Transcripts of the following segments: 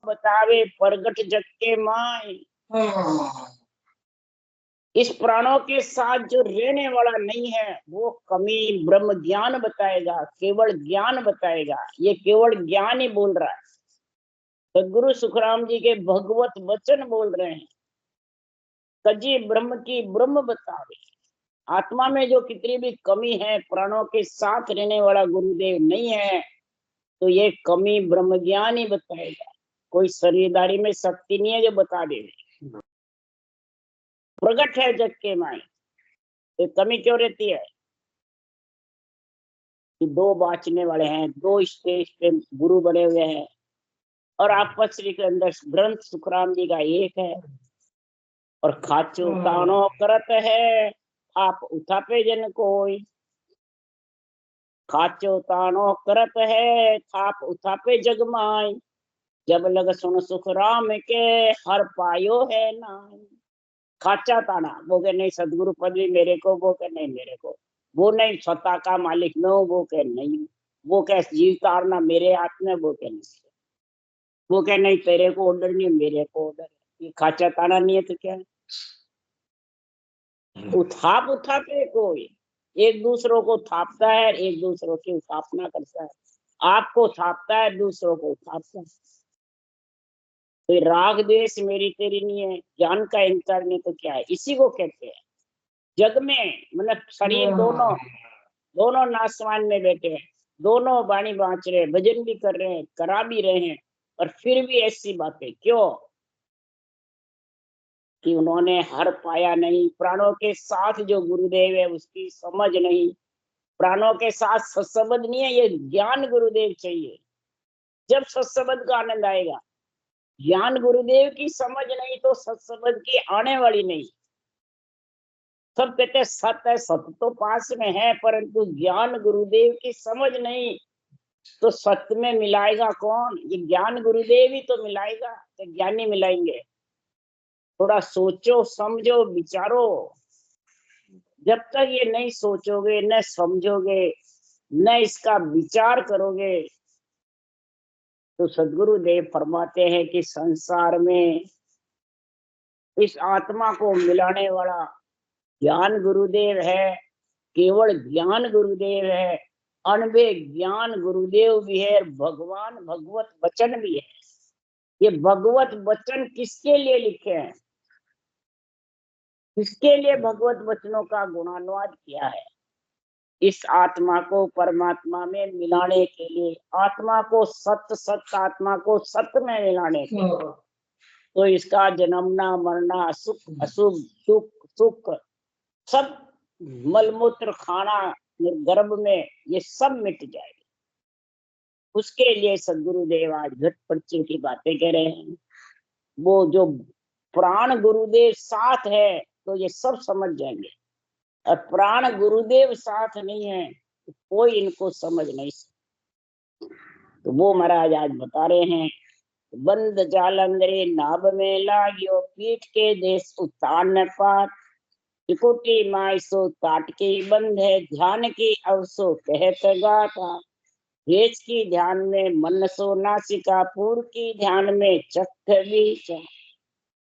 बतावे प्रगट जग के माय। इस प्राणों के साथ जो रहने वाला नहीं है वो कमी ब्रह्म ज्ञान बताएगा, केवल ज्ञान बताएगा। ये केवल ज्ञान ही बोल रहा है। सदगुरु सुखराम जी के भगवत वचन बोल रहे हैं। कजी ब्रह्म की ब्रह्म बतावे। आत्मा में जो कितनी भी कमी है, प्राणों के साथ रहने वाला गुरुदेव नहीं है, तो ये कमी ब्रह्म ज्ञान ही बताएगा। कोई शरीरदारी में शक्ति नहीं है जो बता दे। प्रगट है जग के माय। तो कमी क्यों रहती है कि दो बाँचने वाले हैं, दो स्टेज पे गुरु बने हुए हैं और आपस के अंदर ग्रंथ सुखराम जी का एक है। और खाचो तानो करत है आप उठापे जन कोई। खाचो तानो करत है थाप उठापे जगमाई। जब लग सुन सुख राम के हर पायो है नाई। खाचा ताना, वो के नहीं सदगुरु पद भी मेरे को, वो के नहीं मेरे को, वो नहीं स्वतः का मालिक में हूँ, वो के नहीं, वो के जीव तारना मेरे हाथ में, वो के नहीं, वो के नहीं तेरे को ऑर्डर नहीं मेरे को ऑर्डर। ये खाचा ताना नहीं है तो क्या है? उठापे कोई एक दूसरों को थापता है, एक दूसरों की उठापना करता है। आपको थापता है, दूसरों को उठापता है। तो राग द्वेष मेरी तेरी नहीं है, ज्ञान का इनकार नहीं तो क्या है? इसी को कहते हैं जग में, मतलब शरीर दोनों दोनों नासवान में बैठे हैं, दोनों बाणी बाँच रहे हैं, भजन भी कर रहे हैं, करा भी रहे हैं, और फिर भी ऐसी बातें क्यों कि उन्होंने हर पाया नहीं। प्राणों के साथ जो गुरुदेव है उसकी समझ नहीं, प्राणों के साथ सत्संबंध नहीं है। ये ज्ञान गुरुदेव चाहिए, जब सत्संबंध का आनंद आएगा। ज्ञान गुरुदेव की समझ नहीं तो सत्संबंध की आने वाली नहीं। सब कहते सत्य है, सत्य तो पास में है, परंतु ज्ञान गुरुदेव की समझ नहीं तो सत्य में मिलाएगा कौन? ये ज्ञान गुरुदेव ही तो मिलाएगा, तो ज्ञानी मिलाएंगे। थोड़ा सोचो, समझो, विचारो। जब तक ये नहीं सोचोगे, न समझोगे, न इसका विचार करोगे, तो सदगुरु देव फरमाते हैं कि संसार में इस आत्मा को मिलाने वाला ज्ञान गुरुदेव है, केवल ज्ञान गुरुदेव है। अनबे ज्ञान गुरुदेव भी है, भगवान भगवत वचन भी है। ये भगवत वचन किसके लिए लिखे हैं? किसके लिए भगवत वचनों का गुणानुवाद किया है? इस आत्मा को परमात्मा में मिलाने के लिए, आत्मा को सत्य आत्मा को सत्य में मिलाने के लिए। तो इसका जन्मना मरना, सुख अशुभ, सुख सुख, सब मलमूत्र खाना गर्भ में, ये सब मिट जाएगा। उसके लिए सदगुरुदेव आज घट पर्चे की बातें कह रहे हैं। वो जो प्राण गुरुदेव साथ है तो ये सब समझ जाएंगे, और प्राण गुरुदेव साथ नहीं है तो कोई इनको समझ नहीं सकता। तो वो महाराज आज बता रहे हैं, बंद जालंधरे नाभ में लागियो, पीठ के देश उतार न पार। इकुटी माई सो काट के बंद है, ध्यान की अवसो कहत गाथा। हेच की ध्यान में मन सो नासिका, पूर की ध्यान में चक्ष बीचा।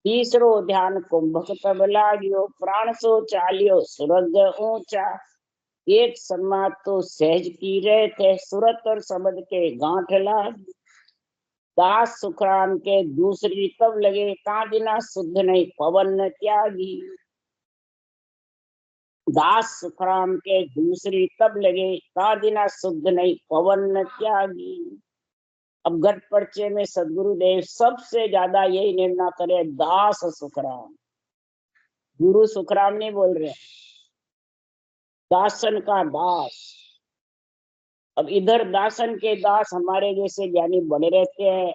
तीसरो ध्यान कुंभक तब लागियो, प्राण सो चालियो सुरग ऊंचा। एक सम्मा तो सहज की रहे थे, सुरत और शब्द के गांठ लागी। दास सुखराम के दूसरी तब लगे, कादिना शुद्ध नहीं पवन त्यागी। दास सुखराम के दूसरी तब लगे, कादिना शुद्ध नहीं पवन त्यागी। अब घट पर्चे में सदगुरुदेव सबसे ज्यादा यही निर्णय करे, दास सुखराम। गुरु सुखराम नहीं बोल रहे, दासन का दास। अब इधर दासन के दास हमारे जैसे ज्ञानी बने रहते हैं,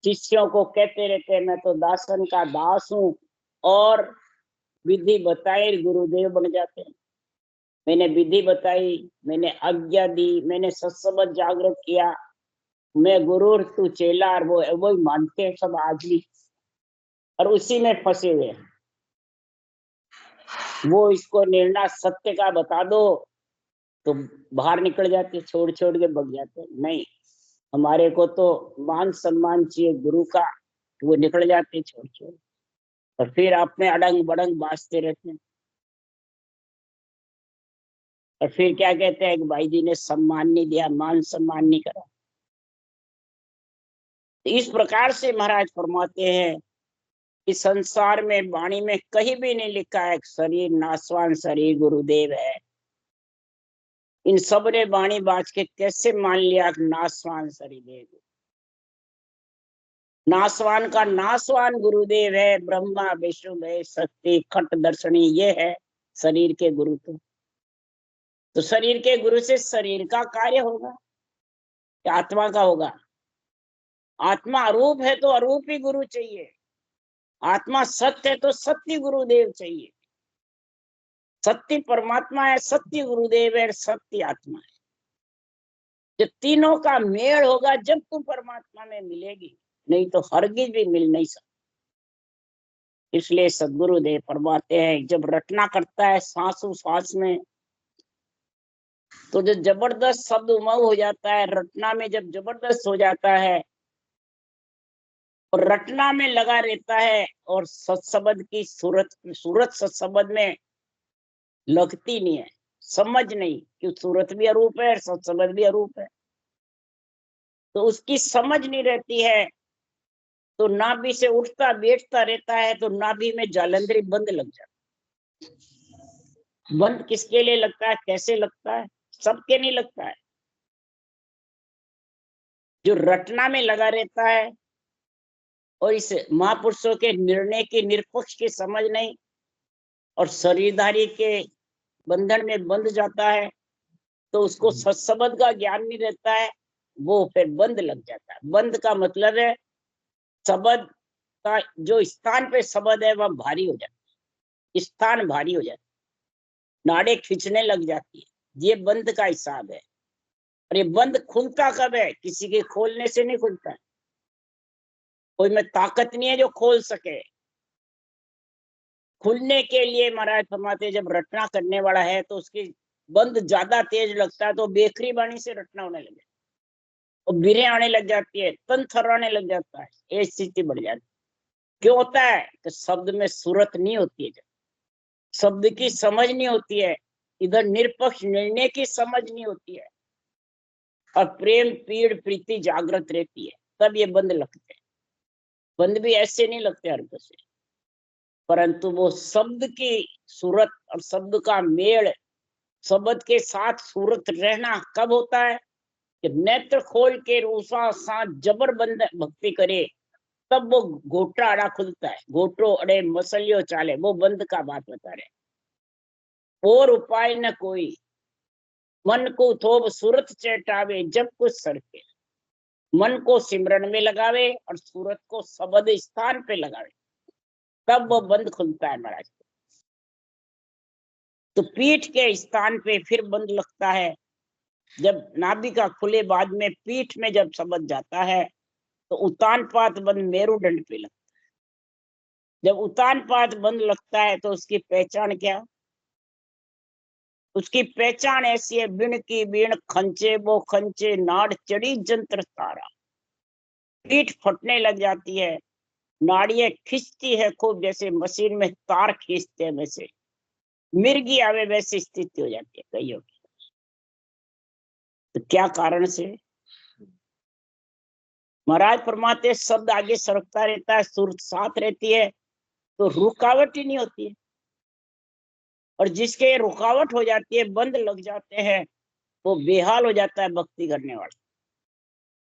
शिष्यों को कहते रहते हैं मैं तो दासन का दास हूँ, और विधि बताए गुरुदेव बन जाते हैं। मैंने विधि बताई, मैंने आज्ञा दी, मैंने सत्संग जागृत किया, मैं गुरु तू चेला, और वो मानते हैं सब आज भी, और उसी में फंसे हुए हैं। वो इसको निर्णय सत्य का बता दो तो बाहर निकल जाते, छोड़ छोड़ के भग जाते। नहीं, हमारे को तो मान सम्मान चाहिए गुरु का, वो निकल जाते छोड़ छोड़, और फिर अपने अड़ंग बड़ंग बाजते रहते हैं। और फिर क्या कहते हैं कि भाई जी ने सम्मान नहीं दिया, मान सम्मान नहीं करा। तो इस प्रकार से महाराज फरमाते हैं कि संसार में वाणी में कहीं भी नहीं लिखा है शरीर नासवान शरीर गुरुदेव है। इन सब ने वाणी बाज के कैसे मान लिया कि नासवान शरीर, नासवान का नासवान गुरुदेव है, ब्रह्मा विष्णु महेश शक्ति खट दर्शनी, ये है शरीर के गुरु। तो शरीर के गुरु से शरीर का कार्य होगा या आत्मा का होगा? आत्मा अरूप है तो अरूप ही गुरु चाहिए, आत्मा सत्य है तो सत्य गुरुदेव चाहिए। सत्य परमात्मा है, सत्य गुरुदेव है, सत्य आत्मा है। जब तीनों का मेल होगा जब तू परमात्मा में मिलेगी, नहीं तो हरगिज भी मिल नहीं सकती। इसलिए सदगुरुदेव फरमाते हैं जब रटना करता है सांसों सांस में, तो जो जबरदस्त शब्द उमंग हो जाता है, रटना में जब जबरदस्त हो जाता है और रटना में लगा रहता है, और सत्सबद की सूरत सत्सबद में लगती नहीं है, समझ नहीं कि सूरत भी अरूप है और सत्सबद भी अरूप है, तो उसकी समझ नहीं रहती है। तो नाभि से उठता बैठता रहता है, तो नाभि में जालंधरी बंद लग जाती। बंद किसके लिए लगता है, कैसे लगता है? सबके नहीं लगता है। जो रटना में लगा रहता है और इस महापुरुषों के निर्णय की निरपेक्ष की समझ नहीं, और शरीरधारी के बंधन में बंध जाता है, तो उसको सत्सबद का ज्ञान नहीं रहता है, वो फिर बंद लग जाता है। बंद का मतलब है शब्द का जो स्थान पे शब्द है वह भारी हो जाता है, स्थान भारी हो जाता है, नाड़े खींचने लग जाती है। ये बंद का हिसाब है। और ये बंद खुलता कब है? किसी के खोलने से नहीं खुलता है, कोई में ताकत नहीं है जो खोल सके। खुलने के लिए महाराज फरमाते जब रटना करने वाला है तो उसकी बंद ज्यादा तेज लगता है, तो बेखरी बाणी से रटना होने लगे, और बिरे आने लग जाती है, तन थर्राने लग जाता है, ये स्थिति बढ़ जाती है। क्यों होता है? तो शब्द में सूरत नहीं होती है, जब शब्द की समझ नहीं होती है, इधर निरपक्ष निर्णय की समझ नहीं होती है, और प्रेम पीड़ प्रीति जागृत रहती है, तब ये बंद लगते हैं। बंद भी ऐसे नहीं लगते अर्थ से, परंतु वो शब्द की सूरत और शब्द का मेल, शब्द के साथ सूरत रहना कब होता है? कि नेत्र खोल के रूसा साथ जबर बंद भक्ति करे, तब वो घोटा अड़ा खुलता है। घोटो अड़े मसलियो चाले, वो बंद का बात बता रहे। और उपाय न कोई, मन को थोब सूरत चेटावे जब कुछ सड़के। मन को सिमरन में लगावे और सूरत को शब्द स्थान पे लगावे, तब वो बंद खुलता है महाराज। तो पीठ के स्थान पे फिर बंद लगता है, जब नाभि का खुले बाद में पीठ में जब शब्द जाता है, तो उतान पात बंद मेरुदंड पे लगता है। जब उतान पात बंद लगता है तो उसकी पहचान क्या? उसकी पहचान ऐसी है, बिण की बिण खंचे वो खंचे, नाड़ चढ़ी जंत्र तारा। पीठ फटने लग जाती है, नाड़ियां खींचती है खूब, जैसे मशीन में तार खींचते हैं वैसे, मिर्गी आवे वैसी स्थिति हो जाती है कईयों की। तो क्या कारण से? महाराज फरमाते शब्द आगे सरकता रहता है, सुर साथ रहती है, तो रुकावट ही नहीं होती है। और जिसके रुकावट हो जाती है, बंद लग जाते हैं, वो बेहाल हो जाता है भक्ति करने वाला,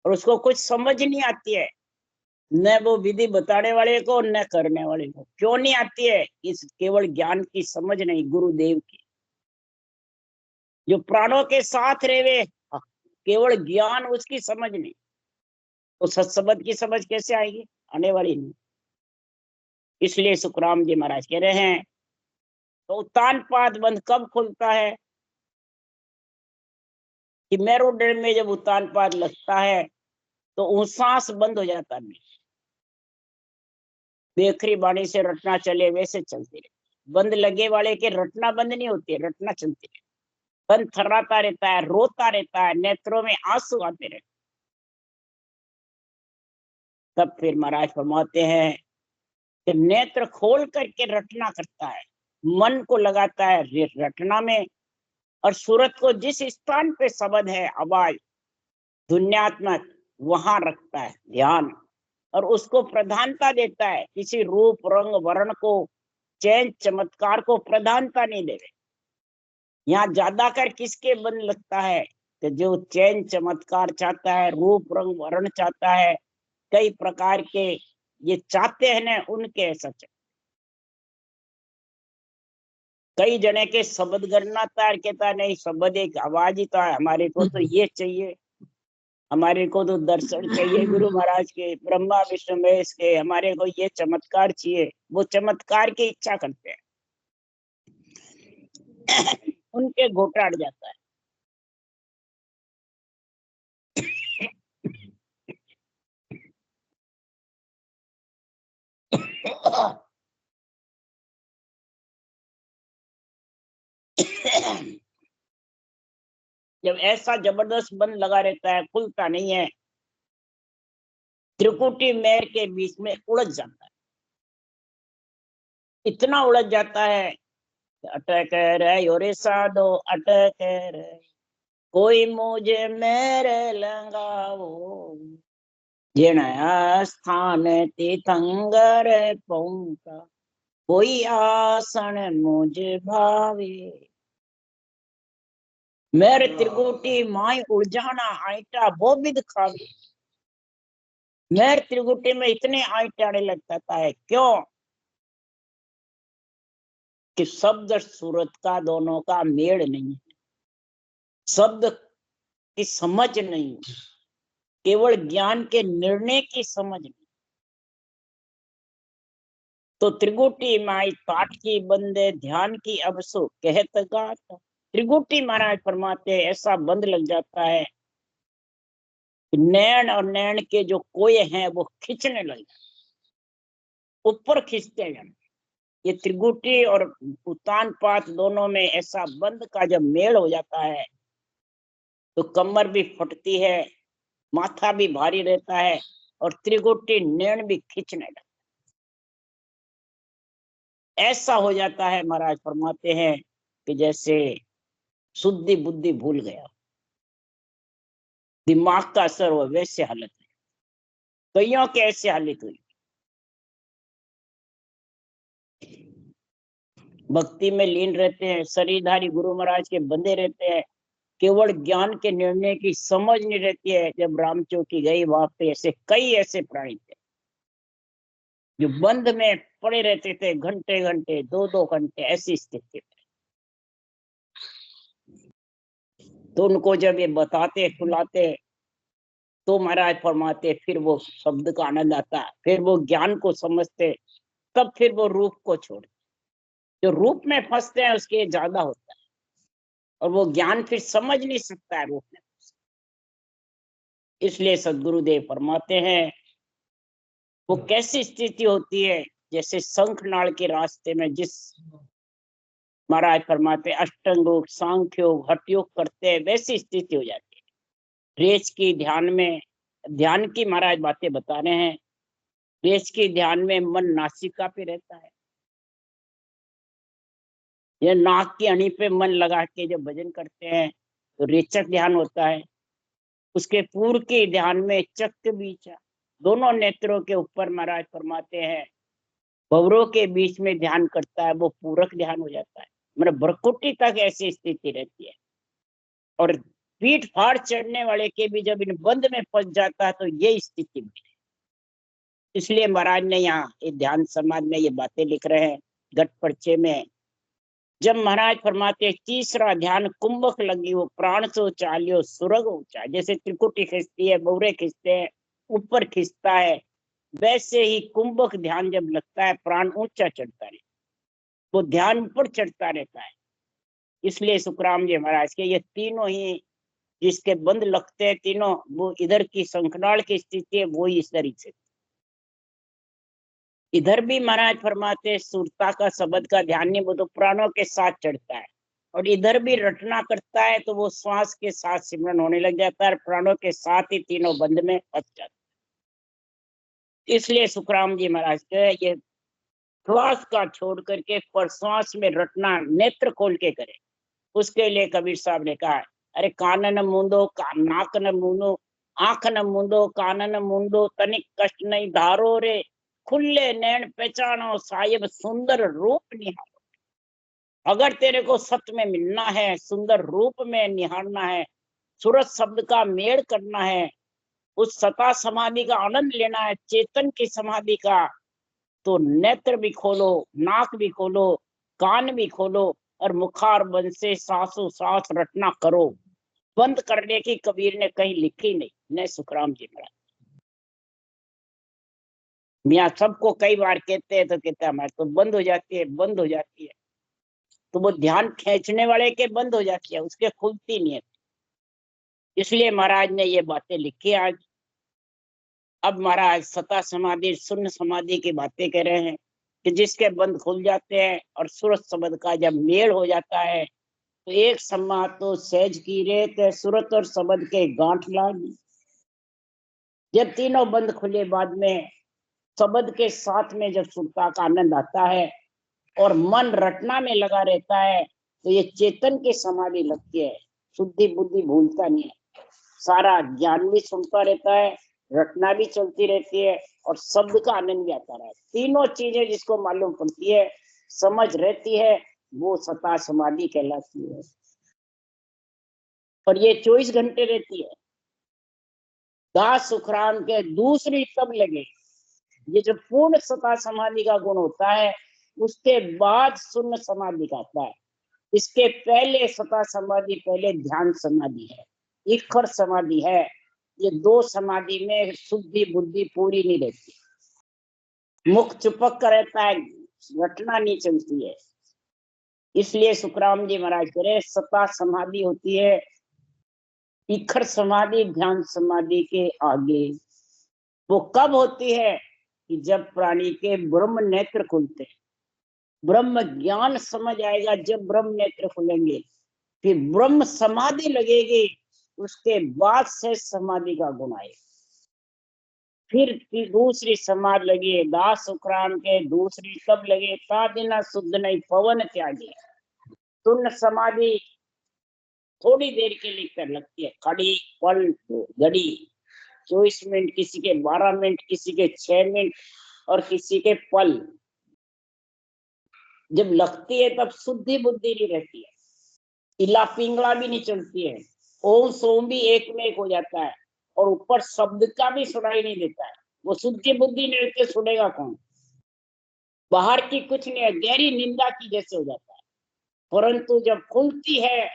और उसको कुछ समझ नहीं आती है, न वो विधि बताने वाले को न करने वाले को। क्यों नहीं आती है? इस केवल ज्ञान की समझ नहीं, गुरुदेव की, जो प्राणों के साथ रहे, केवल ज्ञान उसकी समझ नहीं, तो सत्सबद की समझ कैसे आएगी? आने वाली नहीं। इसलिए सुखराम जी महाराज कह रहे हैं, तो उतान पात बंद कब खुलता है? कि मेरुदंड में जब उतान पात लगता है तो सांस बंद हो जाता है। बेखरी बाणी से रटना चले वैसे चलती रहे, बंद लगे वाले के रटना बंद नहीं होती है, रटना चलती रहे। बंद थर्राता रहता है, रोता रहता है, नेत्रों में आंसू आते रहते, तब फिर महाराज फरमाते हैं कि नेत्र खोल करके रटना करता है, मन को लगाता है रटना में, और सूरत को जिस स्थान पे शब्द है, आवाज ध्वन्यात्मक, वहां रखता है ध्यान, और उसको प्रधानता देता है। किसी रूप रंग वर्ण को, चैन चमत्कार को प्रधानता नहीं दे रहे। यहाँ ज्यादा कर किसके बन लगता है? कि जो चैन चमत्कार चाहता है, रूप रंग वर्ण चाहता है, कई प्रकार के ये चाहते हैं ना, उनके सच। कई जने के शब्द गणना तार कहता नहीं, शब्द एक आवाज ही था, हमारे को तो ये चाहिए, हमारे को तो दर्शन चाहिए गुरु महाराज के, ब्रह्मा विष्णु महेश के, हमारे को ये चमत्कार चाहिए। वो चमत्कार की इच्छा करते हैं, उनके घोटा अड़ जाता है। जब ऐसा जबरदस्त बंद लगा रहता है, खुलता नहीं है, त्रिकुटी मेर के बीच में उलझ जाता है। इतना उलझ जाता है, अटक रहे रे साधो, अटक रहे, कोई मुझे मेरे लंगाओ, जिन स्थान तीर्थंकर पहुंचा, कोई आसन मुझे भावे। मेरे त्रिकुटी माई उलझाना आईटा वो भी दिखावे। मेरे त्रिकुटी में इतने आईटे आने लग जाता है, क्यों? कि शब्द सूरत का दोनों का मेल नहीं है, शब्द की समझ नहीं, केवल ज्ञान के निर्णय की समझ नहीं। तो त्रिकुटी माई पाठ की बंदे, ध्यान की अबसो कहत गात। त्रिकुटी महाराज फरमाते ऐसा बंद लग जाता है, नैन और नैन के जो कोये हैं वो खींचने लग जाते, ऊपर खींचते हैं। ये त्रिकुटी और उतान पात दोनों में ऐसा बंद का जब मेल हो जाता है तो कमर भी फटती है, माथा भी भारी रहता है, और त्रिकुटी नैन भी खींचने लगता है। ऐसा हो जाता है, महाराज फरमाते हैं कि जैसे शुद्धि बुद्धि भूल गया, दिमाग का असर हो, वैसे हालत है। कईयों के ऐसे हालत हुई। भक्ति में लीन रहते हैं, शरीरधारी गुरु महाराज के बंदे रहते हैं, केवल ज्ञान के निर्णय की समझ नहीं रहती है। जब रामचौकी गई, वहां पे ऐसे कई ऐसे प्राणी थे जो बंद में पड़े रहते थे, घंटे घंटे, दो दो घंटे, ऐसी स्थिति में। तो उनको जब ये बताते खुलाते तो महाराज फरमाते फिर वो शब्द का आनंद आता, फिर वो ज्ञान को समझते, तब फिर वो रूप को छोड़ते। जो रूप में फंसते हैं उसके ज्यादा होता है, और वो ज्ञान फिर समझ नहीं सकता है रूप में। इसलिए सदगुरुदेव फरमाते हैं वो कैसी स्थिति होती है, जैसे शंखनाल के रास्ते में जिस महाराज फरमाते अष्टांग योग, सांख्य योग, हठ योग करते हैं, वैसी स्थिति हो जाती है। रेच की ध्यान में, ध्यान की महाराज बातें बता रहे हैं। रेच की ध्यान में मन नासिका पे रहता है, ये नाक की अणी पे मन लगा के जब भजन करते हैं तो रेचक ध्यान होता है। उसके पूर्व के ध्यान में चक्र बीचा, दोनों नेत्रों के ऊपर महाराज फरमाते हैं भवरों के बीच में ध्यान करता है, वो पूरक ध्यान हो जाता है। मतलब भ्रकुटी तक ऐसी स्थिति रहती है। और पीठ फाड़ चढ़ने वाले के भी जब इन बंद में फंस जाता है तो ये स्थिति में। इसलिए महाराज ने यहाँ ये ध्यान समाज में ये बातें लिख रहे हैं गट पर्चे में। जब महाराज फरमाते तीसरा ध्यान कुंभक लगी वो प्राण से चालियो सुरग ऊंचा, जैसे त्रिकुटी खींचती है, बौरे खींचते हैं, ऊपर खींचता है, वैसे ही कुंभक ध्यान जब लगता है प्राण ऊंचा चढ़ता है, वो ध्यान ऊपर चढ़ता रहता है। इसलिए सुखराम जी महाराज के ये तीनों ही जिसके बंद लगते हैं तीनों, वो इधर की शंखनाल की स्थिति है, वो ही इस तरीके से। इधर भी महाराज फरमाते सुरता का शब्द का ध्यान नहीं, वो तो प्राणों के साथ चढ़ता है, और इधर भी रटना करता है तो वो श्वास के साथ सिमरन होने लग जाता है, प्राणों के साथ ही तीनों बंद में फंस जाता है। इसलिए सुखराम जी महाराज के ये श्वास का छोड़ करके पर श्वास में रटना नेत्र खोल के करे। उसके लिए कबीर साहब ने कहा, अरे कान न मूंदो, नाक न मूंदो, आंख न मूंदो, कान न मूंदो, तनिक कष्ट नहीं धारो रे, खुले नैन पहचानो साहिब सुंदर रूप निहारो। अगर तेरे को सत्य में मिलना है, सुंदर रूप में निहारना है, सूरज शब्द का मेल करना है, उस सता समाधि का आनंद लेना है, चेतन की समाधि का, तो नेत्र भी खोलो, नाक भी खोलो, कान भी खोलो और मुखार बंद से सांसों सांस रटना करो। बंद करने की कबीर ने कहीं लिखी नहीं, न सुखराम जी महाराज। मियाँ सबको कई बार कहते हैं तो कहते हैं हमारे तो बंद हो जाती है, बंद हो जाती है, तो वो ध्यान खींचने वाले के बंद हो जाती है, उसके खुलती नहीं है। इसलिए महाराज ने ये बातें लिखी आज। अब महाराज सता समाधि, शून्य समाधि की बातें कर रहे हैं कि जिसके बंद खुल जाते हैं और सूरत शब्द का जब मेल हो जाता है तो एक समा तो सहज की रेत, सूरत और शब्द के गांठ लागी। जब तीनों बंद खुले बाद में शब्द के साथ में जब सुरता का आनंद आता है और मन रटना में लगा रहता है तो ये चेतन की समाधि लगती है। शुद्धि बुद्धि भूलता नहीं है, सारा ज्ञान भी सुनता रहता है, रटना भी चलती रहती है और शब्द का आनंद भी आता है। तीनों चीजें जिसको मालूम पड़ती है, समझ रहती है, वो सता समाधि कहलाती है। और ये 24 घंटे रहती है। दास सुखराम के दूसरी तब लगे, ये जो पूर्ण सता समाधि का गुण होता है उसके बाद शून्य समाधि का आता है। इसके पहले सता समाधि, पहले ध्यान समाधि है, ईश्वर समाधि है। ये दो समाधि में शुद्धि बुद्धि पूरी नहीं रहती, मुख चुपक कर रहता है, घटना नहीं चलती है। इसलिए सुखराम जी महाराज कह रहे सता समाधि होती है ईश्वर समाधि ध्यान समाधि के आगे। वो कब होती है कि जब प्राणी के ब्रह्म नेत्र खुलते हैं, ब्रह्म ज्ञान समझ आएगा, जब ब्रह्म नेत्र खुलेंगे फिर ब्रह्म समाधि लगेगी, उसके बाद से समाधि का गुण आएगा। फिर दूसरी समाधि लगी, दास सुखराम के दूसरी तब लगे, तादिना शुद्ध नहीं पवन त्यागी। शून्य समाधि थोड़ी देर के लिए कर लगती है, खड़ी पल घड़ी 24 मिनट, किसी के 12 मिनट, किसी के 6 मिनट और किसी के पल। जब लगती है तब शुद्धि बुद्धि नहीं रहती है, इला पिंगला भी नहीं चलती है, ओम सोम भी एक में एक हो जाता है और ऊपर शब्द का भी सुनाई नहीं देता है। वो शुद्धि बुद्धि नहीं रहती, सुनेगा कौन? बाहर की कुछ नहीं है, गहरी निंदा की जैसे हो जाता है। परंतु जब खुलती है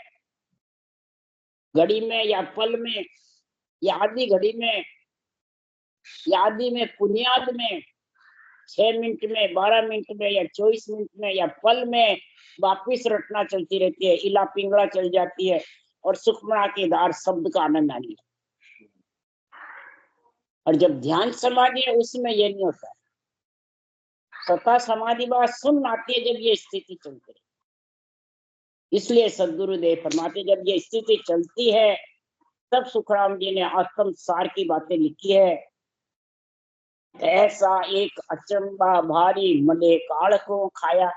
घड़ी में या पल में या आधी घड़ी में या आधी में बुनियाद में 6 मिनट में 12 मिनट में या 24 मिनट में या पल में वापिस रटना चलती रहती है, इला पिंगला चल जाती है और सुखमणा के दार शब्द का आनंद आने लगता है। और जब ध्यान समाधि है उसमें ये नहीं होता है। सता समाधि बात सुन आती है जब ये स्थिति चलती है। इसलिए सदगुरुदेव फरमाते जब ये स्थिति चलती है तब सुखराम जी ने आत्म सार की बातें लिखी है। ऐसा एक अचंबा भारी मले काल को खाया,